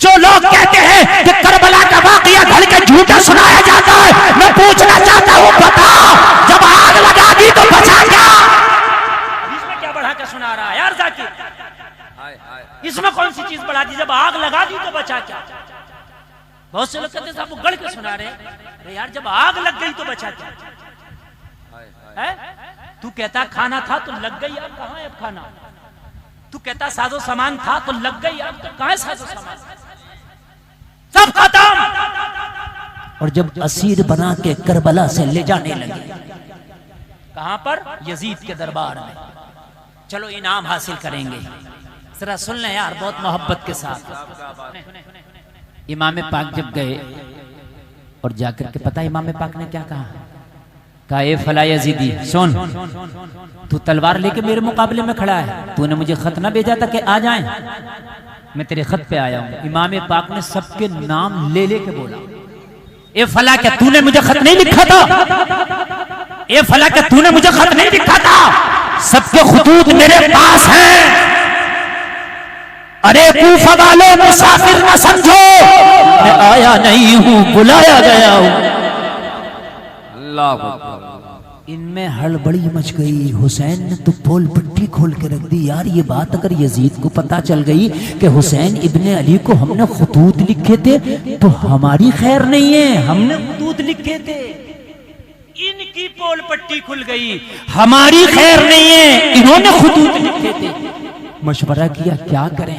जो लोग कहते हैं कि करबला का वाकया घड़ के झूठा सुनाया जाता है, मैं पूछना चाहता हूँ, बता जब आग लगा दी तो बचा क्या? इसमें क्या बढ़ा के सुना रहा है यार जाकिर? इसमें कौन सी चीज बढ़ा दी? जब आग लगा दी तो बचा क्या? बहुत से लोग कहते हैं साहब वो गढ़ के सुना रहे। अरे यार जब आग लग गई तो बचा क्या है? तू कहता खाना था तो लग गई आग, कहां है अब खाना? तू कहता साजो सामान था तो लग गई आग, तो कहां है साजो सामान? सब खत्म। और जब असीर बना के करबला से ले जाने लगे, कहां पर? यजीद के दरबार में। चलो इनाम हासिल करेंगे, जरा सुन लें यार बहुत मोहब्बत के साथ। इमाम पाक जब गए और जाकर के पता इमाम पाक ने क्या कहा? ए फला यजीदी सुन, तू तलवार लेके मेरे मुकाबले में खड़ा है, तूने मुझे खत ना भेजा था कि आ जाएं, मैं तेरे खत पे आया हूं। इमाम पाक ने सबके नाम ले लेके बोला, ए फला क्या तूने मुझे खत नहीं लिखा था? ए फला क्या तूने मुझे खत नहीं लिखा था? सबके खुतूत मेरे पास हैं। अरे कूफा वालों मुसाफिर न समझो, मैं आया नहीं हूं, बुलाया गया हूं। इनमें हड़बड़ी मच गई। हुसैन ने तो पोल पट्टी खोल के रख दी। यार ये बात अगर यजीद को पता चल गई कि हुसैन इब्ने अली को हमने खुतूत लिखे थे तो हमारी खैर नहीं है, हमने खुतूत लिखे थे। इनकी पोल पट्टी खुल गई, हमारी खैर नहीं है, इन्होंने खुतूत लिखे थे। मशवरा किया क्या करें?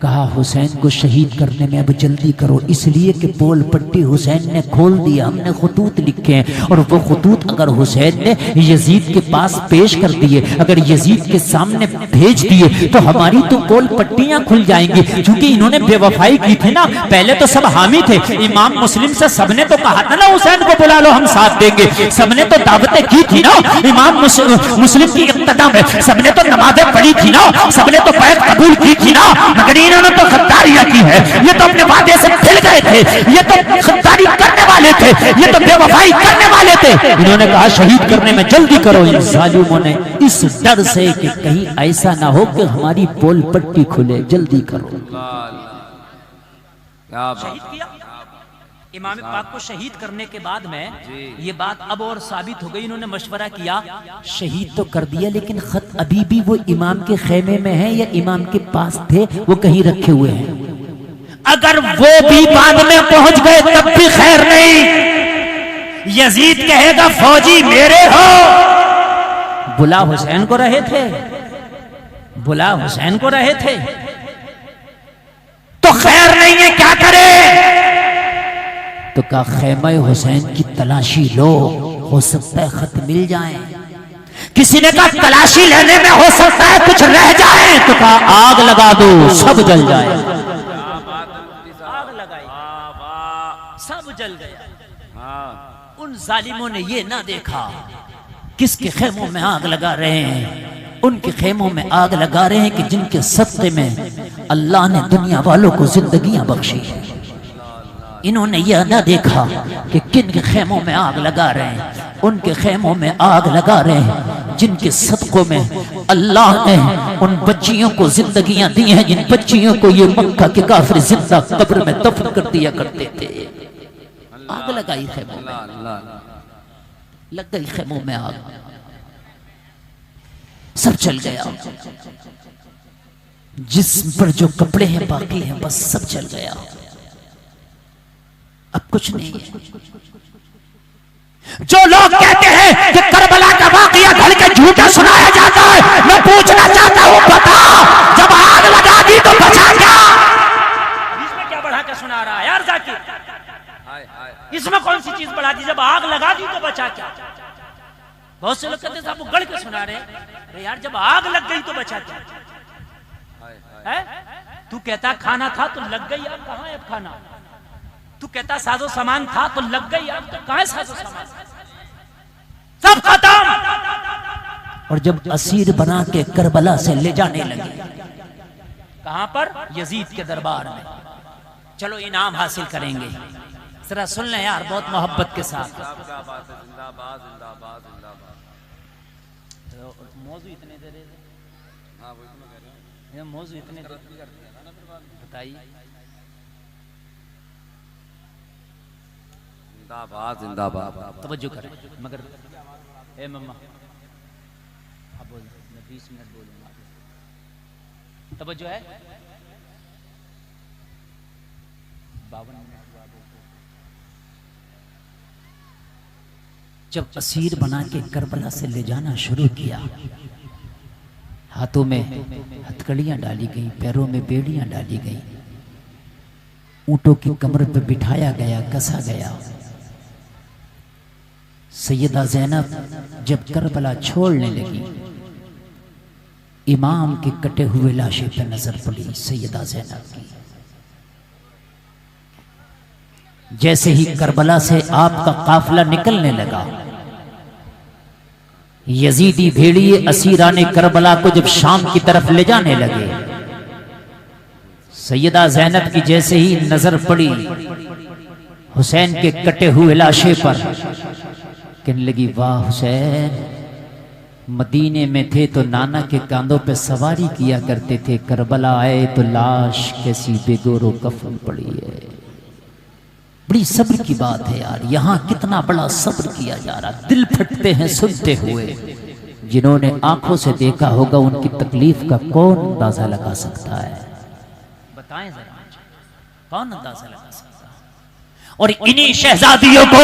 कहा हुसैन को शहीद करने में अब जल्दी करो, इसलिए कि पोल पट्टी हुसैन ने खोल दिया, हमने खुतूत लिखे हैं और वो खुतूत अगर हुसैन ने यजीद के पास पेश कर दिए, अगर यजीद के सामने भेज दिए तो हमारी तो पोल पट्टियां खुल जाएंगी। क्योंकि इन्होंने बेवफाई की थी ना, पहले तो सब हामी थे। इमाम मुस्लिम से सबने तो कहा था ना हुसैन को बुला लो हम साथ देंगे, सबने तो दावतें की थी ना। इमाम मुस्लिम की इब्तिदा में सबने तो नमाजें पढ़ी थी ना, सबने तो बैत कबूल की थी ना। मगर इन्होंने तो गद्दारियां की है, ये तो अपने वादे से फिर गए थे, ये तो गद्दारी करने वाले थे, ये तो बेवफाई करने वाले थे। इन्होंने कहा शहीद करने में जल्दी करो। इन जालिमों ने इस डर से कि कहीं ऐसा ना हो कि हमारी पोल पट्टी खुले, जल्दी करो। शहीद किया इमाम पाक को। शहीद करने के बाद में ये बात अब और साबित हो गई। इन्होंने मशवरा किया, शहीद तो कर दिया लेकिन खत अभी भी वो इमाम के खेमे में है या इमाम के पास थे, वो कहीं रखे हुए हैं। अगर वो भी बाद में पहुंच गए तब भी खैर नहीं। यजीद कहेगा फौजी मेरे हो, बुला हुसैन को रहे थे, बुला हुसैन को रहे थे, तो खैर नहीं है, क्या करे? तो कहा खेमा हुसैन की तलाशी लो, हो सकता है खत मिल जाए। किसी ने कहा तलाशी लेने में हो सकता है कुछ रह जाए, तो कहा आग लगा दो सब जल जाए। आग लगाई, सब जल गया। उन जालिमों ने ये ना देखा किसके खेमों में आग लगा रहे हैं, उनके खेमों में आग लगा रहे हैं कि जिनके सदक़े में अल्लाह ने दुनिया वालों को जिंदगियां बख्शी है। इन्होंने यह न देखा कि किन के खेमों में आग लगा रहे हैं, उनके खेमों में आग लगा रहे हैं जिनके सदकों में अल्लाह ने उन बच्चियों को जिंदगियां दी हैं, जिन बच्चियों को ये मक्का के काफिर जिंदा कब्र में दफन कर दिया करते थे। आग लगाई खेमों में, लग गई खेमों में आग, सब चल गया। जिस्म पर जो कपड़े हैं बाकी हैं बस सब चल गया, अब कुछ नहीं है। जो लोग कहते हैं कि करबला का वाकया घड़ के झूठा सुनाया जाता है, मैं पूछना चाहता हूं, बता जब आग लगा दी तो बचा क्या? इसमें क्या बढ़ा के सुना रहा है यार जाकिर? इसमें कौन सी चीज बढ़ा दी? जब आग लगा दी तो बचा क्या? बहुत से लोग कहते हैं साहब वो गढ़ के सुना रहे। अरे यार जब आग लग गई तो बचा क्या है? तू कहता खाना था तो लग गई आग, कहां है अब खाना? तू कहता साजो सामान था तो लग गई आग, तो कहां है साजो सामान? सब खत्म। और जब असीर बना के करबला से ले जाने लगे, कहां पर? यजीद के दरबार में। चलो इनाम हासिल करेंगे, जरा सुन लें यार बहुत मोहब्बत के साथ। मौजू इतने दे रहे थे, मौजू इतने बताइए जिंदाबाद जिंदाबाद। तवज्जो करें मगर ए मम्मा अब बोल, मैं 20 मिनट बोलूंगा। तवज्जो है 52 मिनट हुआ। जब असीर बना के करबला से ले जाना शुरू किया, हाथों में हथकड़ियां डाली गई, पैरों में बेड़ियां डाली गई, ऊंटों की कमर पर बिठाया गया, कसा गया। सैयदा ज़ैनब जब करबला छोड़ने लगी, इमाम के कटे हुए लाशे पर नजर पड़ी सैयदा ज़ैनब की। जैसे ही करबला से आपका काफिला निकलने लगा, यजीदी भेड़िए असीराने करबला को जब शाम की तरफ ले जाने लगे, सैयदा ज़ैनब की जैसे ही नजर पड़ी हुसैन के कटे हुए लाशे पर, कहने लगी वाह हुसैन, मदीने में थे तो नाना के कांधों पे सवारी किया करते थे, करबला आए तो लाश कैसी बेगोरो कफन पड़ी है। बड़ी सब्र की बात है यार, यहाँ कितना बड़ा सब्र किया जा रहा, दिल फटते हैं सुनते हुए। जिन्होंने आंखों से देखा होगा उनकी तकलीफ का कौन अंदाजा लगा सकता है? बताएं जरा, कौन अंदाजा लगा सकता है? और इन्हीं शहजादियों को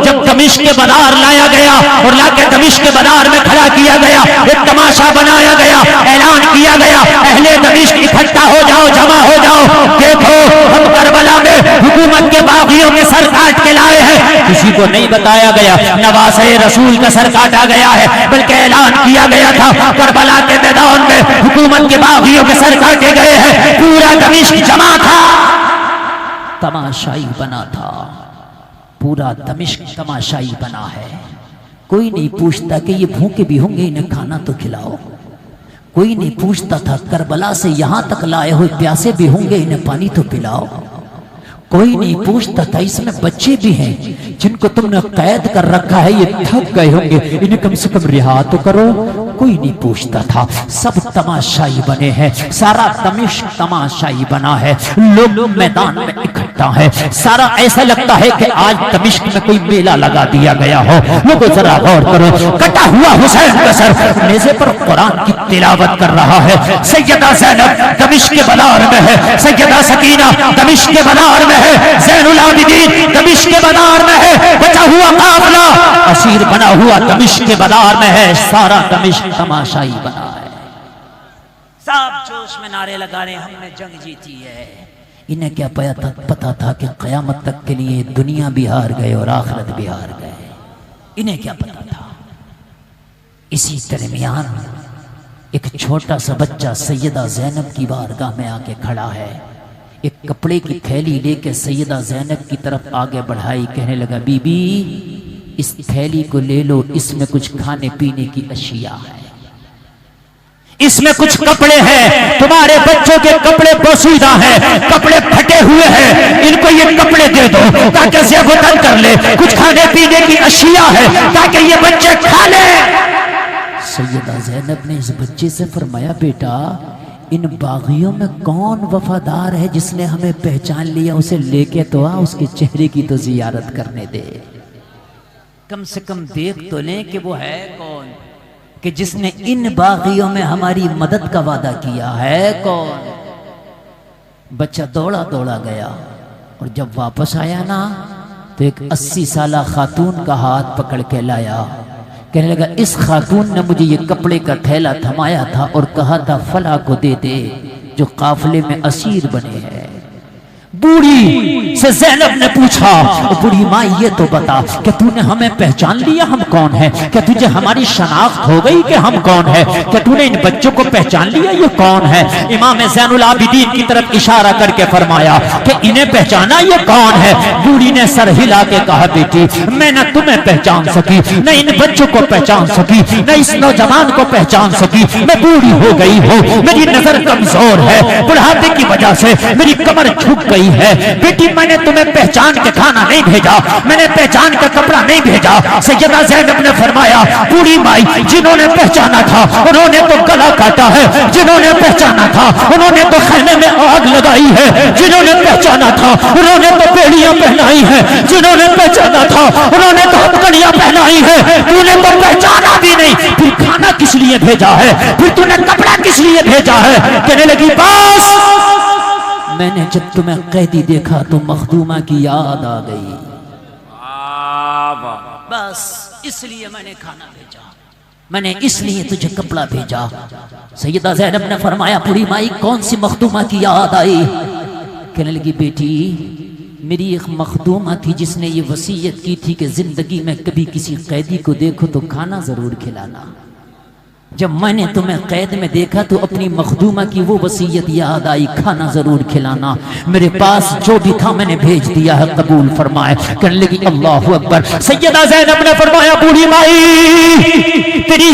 जब दमिश्क के बाजार लाया गया और लाके दमिश्क के बाजार में खड़ा किया गया, एक तमाशा बनाया गया, ऐलान किया गया, अहले दमिश्क इकट्ठा हो जाओ, जमा हो जाओ, देखो हम करबला में हुकूमत के बागियों के सर काट के लाए हैं। किसी को नहीं बताया गया नवासे रसूल का सर काटा गया है, बल्कि ऐलान किया गया था करबला के मैदान में हुकूमत के बागियों के सर काटे गए हैं। पूरा दमिश्क जमा था, तमाशाई बना था, पूरा दमिश्क तमाशाई बना है। कोई नहीं पूछता कि ये भूखे भी होंगे, इन्हें खाना तो खिलाओ। कोई नहीं पूछता था करबला से यहां तक लाए हुए प्यासे भी होंगे, इन्हें पानी तो पिलाओ। कोई नहीं पूछता था इसमें बच्चे भी हैं जिनको तुमने कैद कर रखा है, ये थक गए होंगे, इन्हें कम से कम रिहा तो करो। कोई नहीं पूछता था, सब तमाशाई बने हैं, सारा दमिश्क तमाशाई बना है, लोग मैदान में इकट्ठा है। सारा ऐसा लगता है कि आज दमिश्क में कोई मेला लगा दिया गया हो। लोगों जरा गौर करो, कटा हुआ हुसैन का सर नेज़े पर कुरान की तिलावत कर रहा है। सैयदा ज़ैनब दमिश्क के बाजार में है, सैयदा सकीना दमिश्क के बाजार में है, ज़ैनुल आबिदीन दमिश्क के बाजार में है, बचा हुआ काफिला असीर बना हुआ दमिश्क के बाजार में है। सारा दमिश्क तमाशाई बना है। सब जोश में नारे लगा रहे, हमने जंग जीती है। इन्हें क्या पता था कि क़यामत तक के लिए दुनिया भी हार गए और आखिरत भी हार गए? इन्हें क्या पता था? इसी दरमियान एक छोटा सा बच्चा सैयदा ज़ैनब की बारगाह में आके खड़ा है, एक कपड़े की थैली लेके सैयदा ज़ैनब की तरफ आगे बढ़ाई, कहने लगा बीबी इस थैली को ले लो, इसमें कुछ खाने पीने की अशिया है, इसमें कुछ कपड़े हैं, तुम्हारे बच्चों के कपड़े पोशीदा हैं, कपड़े फटे हुए हैं, इनको ये कपड़े दे दो ताकि ज़ेब-ओ-तन कर ले, कुछ खाने पीने की अशिया है ताकि ये बच्चे खा ले। सैयदा ज़ैनब ने इस बच्चे से फरमाया बेटा इन बागियों में कौन वफादार है जिसने हमें पहचान लिया, उसे लेके तो आ, उसके चेहरे की तो जियारत करने दे, कम से कम देख तो लें कि वो है कौन, कि जिसने इन बागियों में हमारी मदद का वादा किया है कौन। बच्चा दौड़ा दौड़ा गया और जब वापस आया ना तो एक 80 साला खातून का हाथ पकड़ के लाया, कहने लगा इस खातून ने मुझे ये कपड़े का थैला थमाया था और कहा था फला को दे दे जो काफिले में असीर बने हैं। बूढ़ी से ज़ैनब ने पूछा बूढ़ी माँ ये तो बता कि तूने हमें पहचान लिया, हम कौन है? क्या तुझे हमारी शनाख्त हो गई कि हम कौन है? क्या तूने इन बच्चों को पहचान लिया ये कौन है? इमाम ज़ैनुल आबिदीन की तरफ इशारा करके फरमाया कि इन्हें पहचाना ये कौन है? बूढ़ी ने सर हिला के कहा बेटी मैं न तुम्हें पहचान सकी, न इन बच्चों को पहचान सकी, न इस नौजवान को पहचान सकी, मैं बूढ़ी हो गई हूँ, मेरी नजर कमजोर है, बुढ़ापे की वजह से मेरी कमर झुक गई है। बेटी मैंने तुम्हें पहचान के खाना नहीं भेजा, मैंने पहचान का कपड़ा नहीं भेजा। सैयदा ज़ैनब ने फरमाया बूढ़ी माई जिन्होंने पहचाना था उन्होंने तो गला काटा है, जिन्होंने पहचाना था उन्होंने तो खाने में आग लगाई है, जिन्होंने पहचाना था उन्होंने तो बेड़ियां पहनाई है, जिन्होंने पहचाना था उन्होंने तो हथकड़ियां पहनाई है। तूने तो पहचाना भी नहीं, फिर खाना किस लिए भेजा है, फिर तूने कपड़ा किस लिए भेजा है? कहने लगी बस मैंने जब तुम्हें कैदी देखा तो मखदूमा की याद आ गई, बस इसलिए मैंने खाना भेजा, मैंने इसलिए तुझे कपड़ा भेजा। सैयदा ज़ैनब ने फरमाया बूढ़ी माई कौन सी मखदूमा की याद आई? कहने लगी बेटी मेरी एक मखदूमा थी जिसने ये वसीयत की थी कि जिंदगी में कभी किसी कैदी को देखो तो खाना जरूर खिलाना। जब मैंने तुम्हें कैद में देखा तो अपनी मखदूमा की वो वसीयत याद आई, खाना जरूर खिलाना। मेरे पास जो भी था मैंने भेज दिया है, कबूल फरमाए। कहने लगी अल्लाहु अकबर। सैयदा ज़ैनब ने फरमाया बूढ़ी माई तेरी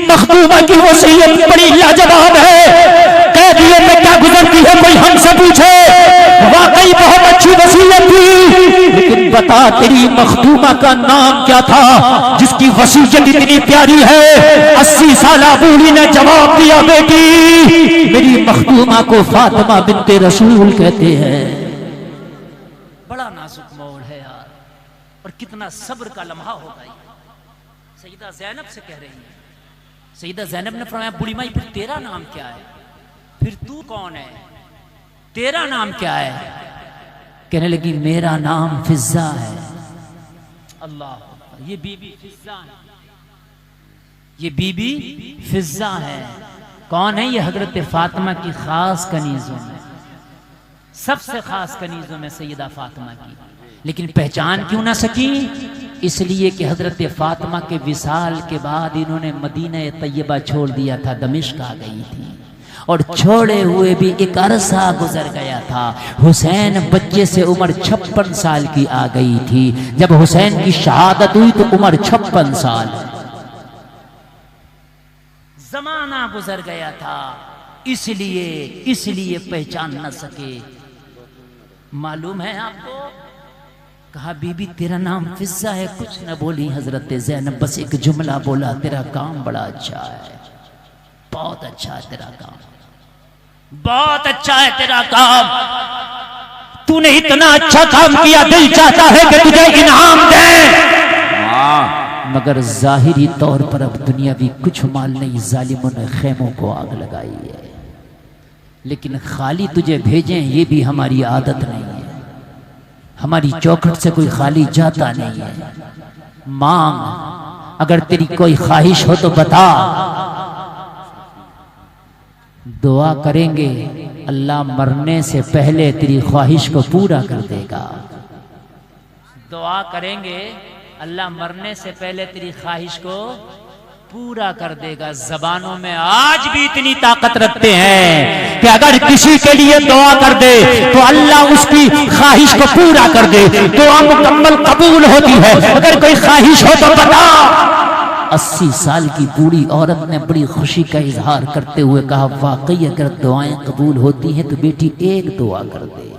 मखदूमा की वसीयत बड़ी लाजवाब है, कैदियों में क्या गुजरती है कोई हमसे पूछे, वाकई बहुत अच्छी वसीयत थी। लेकिन बता तेरी मखदूमा का नाम क्या था जिसकी वसीयत इतनी प्यारी है? 80 साला बूढ़ी ने जवाब दिया बेटी मेरी मखदूमा को फातिमा बिन्ते रसूल कहते हैं। बड़ा नाजुक मोड़ है यार, और कितना सब्र का लम्हा होगा ये। सैयदा ज़ैनब से कह रही है। सैयदा ज़ैनब ने फरमाया बूढ़ी माई फिर तेरा नाम क्या है, फिर तू कौन है, तेरा नाम क्या है? कहने लगी मेरा नाम फिज़्ज़ा है। अल्लाह, ये बीबी फिज़्ज़ा है, ये बीबी फिज़्ज़ा है। कौन है ये? हजरत फातिमा की खास कनीजों में, सबसे खास कनीजों में सैयदा फातिमा की। लेकिन पहचान क्यों ना सकी? इसलिए कि हजरत फातिमा के विसाल के बाद इन्होंने मदीना तैयबा छोड़ दिया था, दमिश्क आ गई थी, और छोड़े हुए भी एक अरसा गुजर गया था। हुसैन बच्चे से उम्र 56 साल की आ गई थी। जब हुसैन की शहादत हुई तो उम्र 56 साल, जमाना गुजर गया था, इसलिए पहचान न सके। मालूम है आपको? कहा बीबी तेरा नाम फिज़्ज़ा है, कुछ न बोली हजरत ज़ैनब, बस एक जुमला बोला तेरा काम बड़ा अच्छा है, बहुत अच्छा है तेरा काम, बहुत अच्छा है तेरा काम, तूने इतना अच्छा काम किया दिल चाहता है कि तुझे इनाम दे। मगर जाहिरी तौर पर अब दुनियावी कुछ माल नहीं, जालिमों ने खेमों को आग लगाई है। लेकिन खाली तुझे भेजें ये भी हमारी आदत नहीं है, हमारी चौखट से कोई खाली जाता नहीं है। मांग, अगर तेरी कोई ख्वाहिश हो तो बता, दुआ करेंगे अल्लाह मरने से पहले तेरी ख्वाहिश को पूरा कर देगा। दुआ करेंगे अल्लाह मरने से पहले तेरी ख्वाहिश को पूरा कर देगा। जबानों में आज भी इतनी ताकत रखते हैं कि अगर किसी के लिए दुआ कर दे तो अल्लाह उसकी ख्वाहिश को पूरा कर दे, दुआ मुकम्मल कबूल होती है। अगर कोई ख्वाहिश हो तो बता। 80 साल की बूढ़ी औरत ने बड़ी खुशी का इजहार करते हुए कहा वाकई अगर दुआएं कबूल होती हैं तो बेटी एक दुआ कर दे,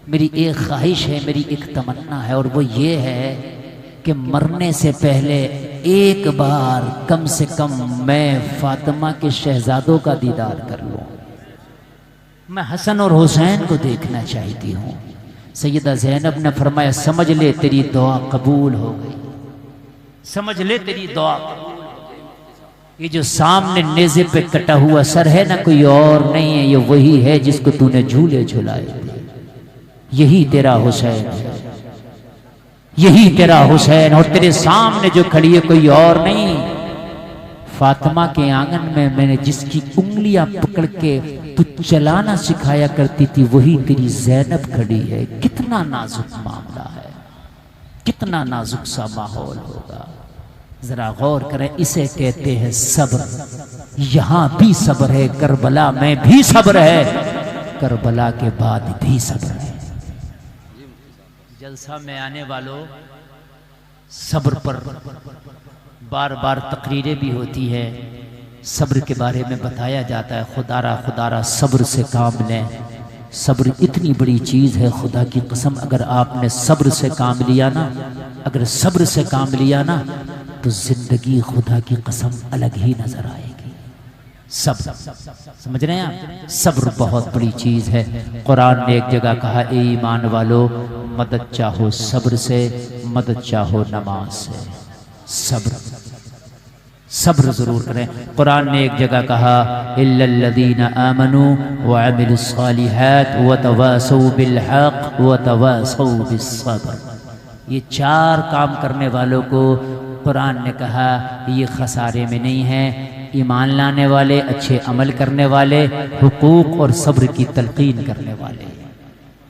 मेरी एक ख्वाहिश है, मेरी एक तमन्ना है, और वो ये है कि मरने से पहले एक बार कम से कम मैं फातिमा के शहजादों का दीदार कर लूं, मैं हसन और हुसैन को देखना चाहती हूँ। सैयदा ज़ैनब ने फरमाया समझ ले तेरी दुआ कबूल हो गई, समझ ले तेरी दुआ। ये जो सामने नेज़े पे कटा हुआ सर है ना, कोई और नहीं है, ये वही है जिसको तूने झूले झुलाए थे, यही तेरा हुसैन है, यही तेरा हुसैन। और तेरे सामने जो खड़ी है कोई और नहीं, फातिमा के आंगन में मैंने जिसकी उंगलियां पकड़ के तू चलाना सिखाया करती थी वही तेरी ज़ैनब खड़ी है। कितना नाजुक मामला है, कितना नाजुक सा माहौल होगा, जरा गौर करें। इसे कहते हैं सब्र। यहां भी सब्र है, करबला में भी सब्र है, करबला के बाद भी सब्र है। जलसा में आने वालों, सब्र पर बार बार तकरीरें भी होती है, सब्र के बारे में बताया जाता है। खुदारा खुदारा सब्र से काम लें, सब्र इतनी बड़ी चीज है, खुदा की कसम अगर आपने सब्र से काम लिया ना, अगर सब्र से काम लिया ना, तो जिंदगी खुदा की कसम अलग ही नजर आएगी। सब्र, समझ रहे हैं आप? सब्र बहुत बड़ी चीज है। कुरान ने एक जगह कहा, ए ईमान वालो, मदद चाहो सब्र से, मदद चाहो नमाज से। सब्र, सब्र जरूर करें। कुरान ने एक जगह कहा, इल्लल्लज़ीना आमनू व अमिलुस्सालिहात व तवासौ बिल हक़ व तवासौ बिस्सब्र। ये 4 काम करने वालों को कुरान ने कहा ये खसारे में नहीं है। ईमान लाने वाले, अच्छे अमल करने वाले, हुकूक और सब्र की तलकीन करने वाले।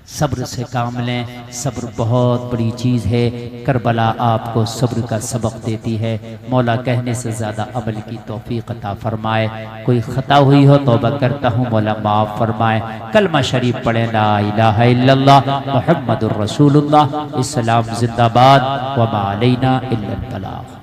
सब्र से काम लें, सब्र बहुत बड़ी चीज़ है। करबला आपको सब्र का सबक देती है। मौला कहने से ज़्यादा अमल की तौफीक अता फरमाए। कोई ख़ता हुई हो तौबा करता हूँ, मौला माफ़ फरमाए। कलमा शरीफ पढ़े, ला इलाहा इल्लल्लाह मुहम्मदुर रसूलुल्लाह। इस्लाम जिंदाबाद, व मा अलैना इल्लल बलाग।